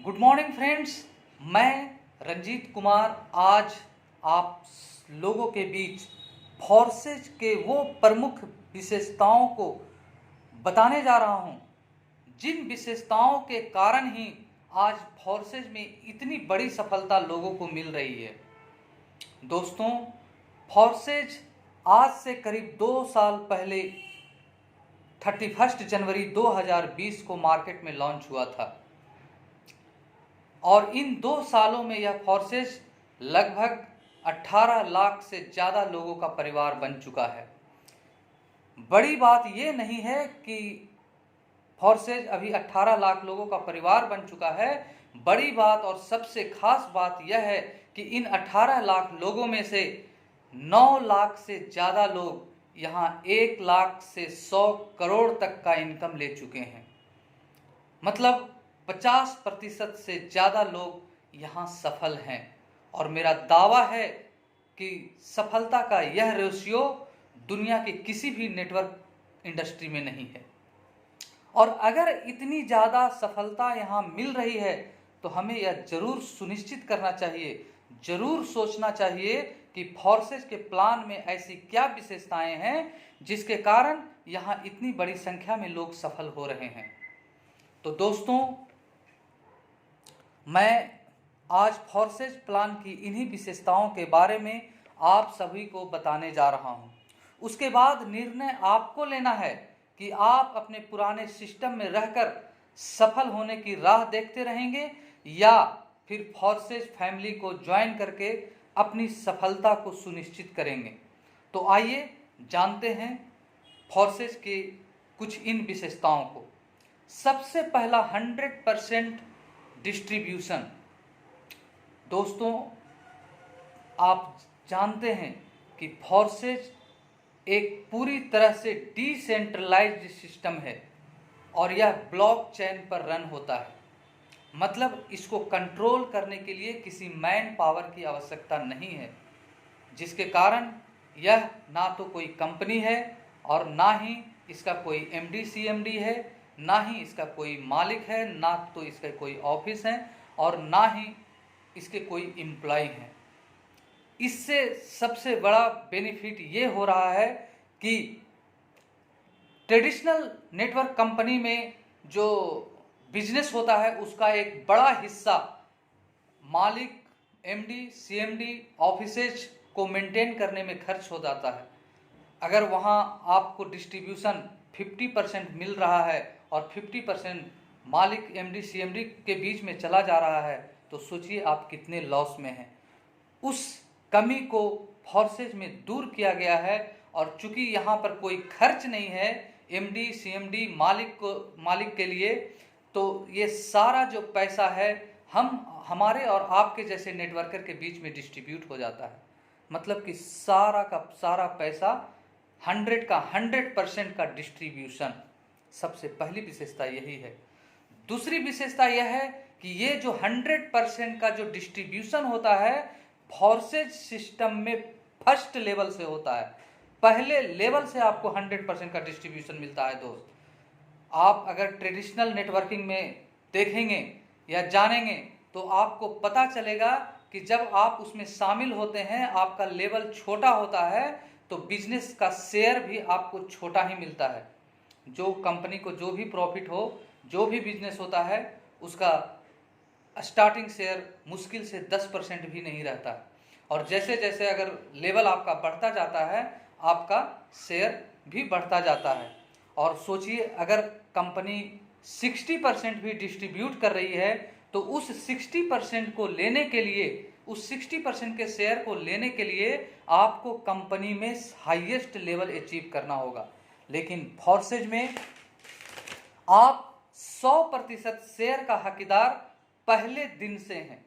Good morning friends, मैं रंजीत कुमार आज आप लोगों के बीच फोर्सेज के वो प्रमुख विशेषताओं को बताने जा रहा हूं, जिन विशेषताओं के कारण ही आज फोर्सेज में इतनी बड़ी सफलता लोगों को मिल रही है। दोस्तों, फोर्सेज आज से करीब 2 साल पहले 31 जनवरी 2020 को मार्केट में लॉन्च हुआ था और इन 2 सालों में यह फोर्सेज लगभग 18 लाख से ज़्यादा लोगों का परिवार बन चुका है। बड़ी बात यह नहीं है कि फोर्सेज अभी 18 लाख लोगों का परिवार बन चुका है। बड़ी बात और सबसे खास बात यह है कि इन 18 लाख लोगों में से 9 लाख से ज़्यादा लोग यहाँ 1 लाख से 100 करोड़ तक का इनकम ले चुके हैं। मतलब 50% से ज़्यादा लोग यहाँ सफल हैं और मेरा दावा है कि सफलता का यह रेशियो दुनिया के किसी भी नेटवर्क इंडस्ट्री में नहीं है। और अगर इतनी ज़्यादा सफलता यहाँ मिल रही है तो हमें यह जरूर सुनिश्चित करना चाहिए, जरूर सोचना चाहिए कि फोर्सेज के प्लान में ऐसी क्या विशेषताएं हैं जिसके कारण यहाँ इतनी बड़ी संख्या में लोग सफल हो रहे हैं। तो दोस्तों, मैं आज फोर्सेज प्लान की इन्हीं विशेषताओं के बारे में आप सभी को बताने जा रहा हूं। उसके बाद निर्णय आपको लेना है कि आप अपने पुराने सिस्टम में रहकर सफल होने की राह देखते रहेंगे या फिर फोर्सेज फैमिली को ज्वाइन करके अपनी सफलता को सुनिश्चित करेंगे। तो आइए जानते हैं फोर्सेज के कुछ इन विशेषताओं को। सबसे पहला 100% डिस्ट्रीब्यूशन। दोस्तों, आप जानते हैं कि फोर्सेज एक पूरी तरह से डिसेंट्रलाइज्ड सिस्टम है और यह ब्लॉकचेन पर रन होता है। मतलब इसको कंट्रोल करने के लिए किसी मैन पावर की आवश्यकता नहीं है, जिसके कारण यह ना तो कोई कंपनी है और ना ही इसका कोई MD CMD है, ना ही इसका कोई मालिक है, ना तो इसका कोई ऑफिस है और ना ही इसके कोई एम्प्लॉय हैं। इससे सबसे बड़ा बेनिफिट ये हो रहा है कि ट्रेडिशनल नेटवर्क कंपनी में जो बिजनेस होता है उसका एक बड़ा हिस्सा मालिक, MD CMD, ऑफिसेज को मेंटेन करने में खर्च हो जाता है। अगर वहाँ आपको डिस्ट्रीब्यूशन 50% मिल रहा है और 50% मालिक MD CMD के बीच में चला जा रहा है तो सोचिए आप कितने लॉस में हैं। उस कमी को फोर्सेज में दूर किया गया है और चूंकि यहाँ पर कोई खर्च नहीं है MD CMD मालिक के लिए, तो ये सारा जो पैसा है हमारे और आपके जैसे नेटवर्कर के बीच में डिस्ट्रीब्यूट हो जाता है। मतलब कि सारा का सारा पैसा 100% का डिस्ट्रीब्यूशन। सबसे पहली विशेषता यही है। दूसरी विशेषता यह है कि ये जो 100% का जो डिस्ट्रीब्यूशन होता है फोर्सेज सिस्टम में फर्स्ट लेवल से होता है। पहले लेवल से आपको 100% का डिस्ट्रीब्यूशन मिलता है। दोस्त, आप अगर ट्रेडिशनल नेटवर्किंग में देखेंगे या जानेंगे तो आपको पता चलेगा कि जब आप उसमें शामिल होते हैं आपका लेवल छोटा होता है तो बिजनेस का शेयर भी आपको छोटा ही मिलता है। जो कंपनी को जो भी प्रॉफिट हो, जो भी बिजनेस होता है, उसका स्टार्टिंग शेयर मुश्किल से 10% भी नहीं रहता। और जैसे जैसे अगर लेवल आपका बढ़ता जाता है आपका शेयर भी बढ़ता जाता है। और सोचिए, अगर कंपनी 60% भी डिस्ट्रीब्यूट कर रही है तो उस 60% को लेने के लिए, उस 60% के शेयर को लेने के लिए आपको कंपनी में हाईएस्ट लेवल अचीव करना होगा। लेकिन फोर्सेज में आप 100% शेयर का हकदार पहले दिन से हैं।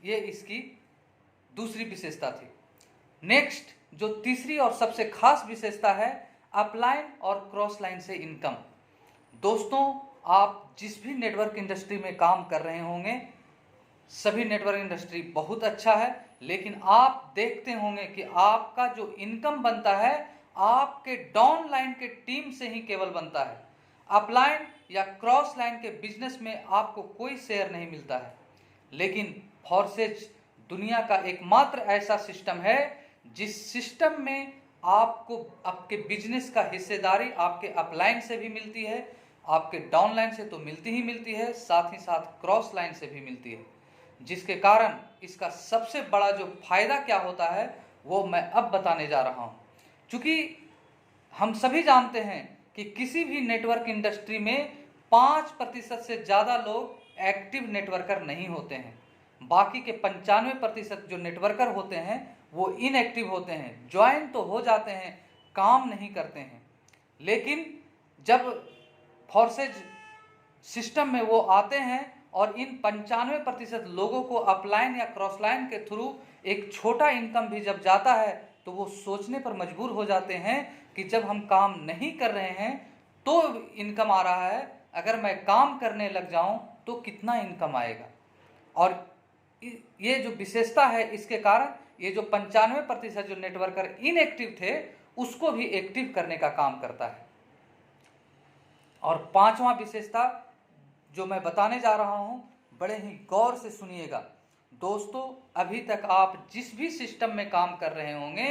ये इसकी दूसरी विशेषता थी। नेक्स्ट, जो तीसरी और सबसे खास विशेषता है, अपलाइन और क्रॉस लाइन से इनकम। दोस्तों, आप जिस भी नेटवर्क इंडस्ट्री में काम कर रहे होंगे, सभी नेटवर्क इंडस्ट्री बहुत अच्छा है, लेकिन आप देखते होंगे कि आपका जो इनकम बनता है आपके डाउन लाइन के टीम से ही केवल बनता है। अपलाइन या क्रॉस लाइन के बिजनेस में आपको कोई शेयर नहीं मिलता है, लेकिन फोर्सेज दुनिया का एकमात्र ऐसा सिस्टम है जिस सिस्टम में आपको आपके बिजनेस का हिस्सेदारी आपके अपलाइन से भी मिलती है, आपके डाउनलाइन से तो मिलती ही मिलती है, साथ ही साथ क्रॉस लाइन से भी मिलती है। जिसके कारण इसका सबसे बड़ा जो फायदा क्या होता है वो मैं अब बताने जा रहा हूँ। चूँकि हम सभी जानते हैं कि किसी भी नेटवर्क इंडस्ट्री में 5% से ज़्यादा लोग एक्टिव नेटवर्कर नहीं होते हैं। बाकी के 95% जो नेटवर्कर होते हैं वो इनएक्टिव होते हैं, ज्वाइन तो हो जाते हैं, काम नहीं करते हैं। लेकिन जब फोर्सेज सिस्टम में वो आते हैं और इन 95% लोगों को अपलाइन या क्रॉस लाइन के थ्रू एक छोटा इनकम भी जब जाता है तो वो सोचने पर मजबूर हो जाते हैं कि जब हम काम नहीं कर रहे हैं तो इनकम आ रहा है, अगर मैं काम करने लग जाऊं तो कितना इनकम आएगा। और ये जो विशेषता है इसके कारण ये जो 95% जो नेटवर्कर इनएक्टिव थे उसको भी एक्टिव करने का काम करता है। और पांचवा विशेषता जो मैं बताने जा रहा हूं, बड़े ही गौर से सुनिएगा दोस्तों। अभी तक आप जिस भी सिस्टम में काम कर रहे होंगे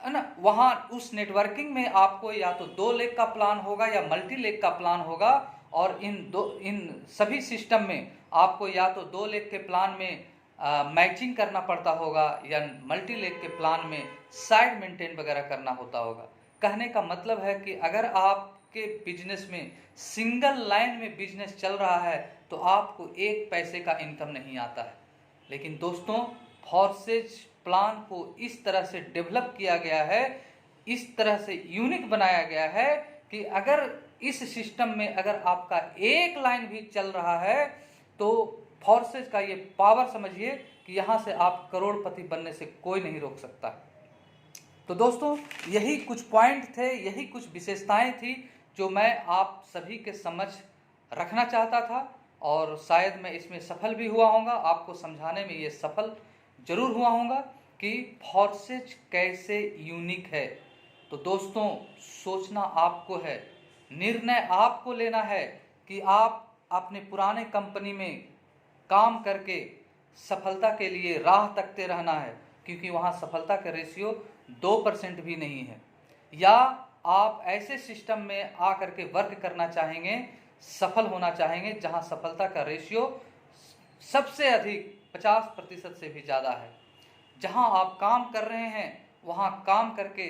है ना, वहाँ उस नेटवर्किंग में आपको या तो 2 लेग का प्लान होगा या मल्टी लेग का प्लान होगा, और इन सभी सिस्टम में आपको या तो 2 लेग के प्लान में मैचिंग करना पड़ता होगा या मल्टी लेग के प्लान में साइड मेंटेन वगैरह करना होता होगा। कहने का मतलब है कि अगर आपके बिजनेस में सिंगल लाइन में बिजनेस चल रहा है तो आपको 1 पैसे का इनकम नहीं आता है। लेकिन दोस्तों फोर्सेज प्लान को इस तरह से डेवलप किया गया है, इस तरह से यूनिक बनाया गया है कि अगर इस सिस्टम में अगर आपका 1 लाइन भी चल रहा है तो फोर्सेज का ये पावर समझिए कि यहाँ से आप करोड़पति बनने से कोई नहीं रोक सकता। तो दोस्तों यही कुछ पॉइंट थे, यही कुछ विशेषताएं थी जो मैं आप सभी के समझ रखना चाहता था, और शायद मैं इसमें सफल भी हुआ होऊंगा, आपको समझाने में ये सफल जरूर हुआ होऊंगा कि फोर्सेज कैसे यूनिक है। तो दोस्तों सोचना आपको है, निर्णय आपको लेना है कि आप अपने पुराने कंपनी में काम करके सफलता के लिए राह तकते रहना है, क्योंकि वहाँ सफलता का रेशियो 2% भी नहीं है, या आप ऐसे सिस्टम में आकर के वर्क करना चाहेंगे, सफल होना चाहेंगे जहाँ सफलता का रेशियो सबसे अधिक 50% से भी ज़्यादा है। जहाँ आप काम कर रहे हैं वहाँ काम करके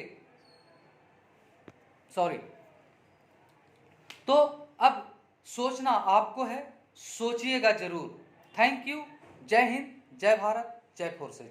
तो अब सोचना आपको है, सोचिएगा जरूर। Thank you. जय हिंद, जय भारत, जय फोर्सेज।